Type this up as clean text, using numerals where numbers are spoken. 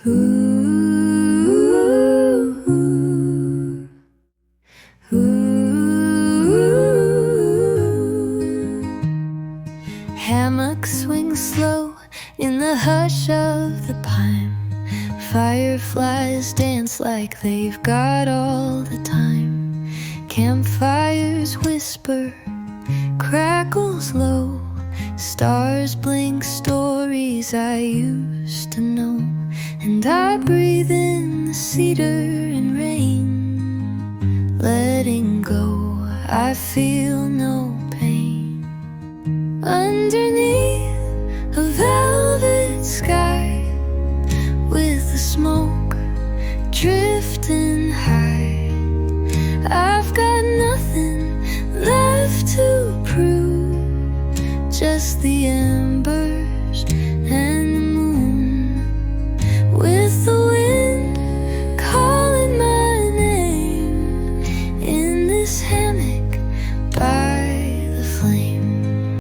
Ooh, ooh. Hammock swings slow in the hush of the pine. Fireflies dance like they've got all the time. Campfires whisper, crackles low. Stars blink stories I used to know. And I breathe in the cedar and rain. Letting go, I feel no pain. Underneath a velvet sky, with the smoke drifting high, I've got nothing left to prove, just the end.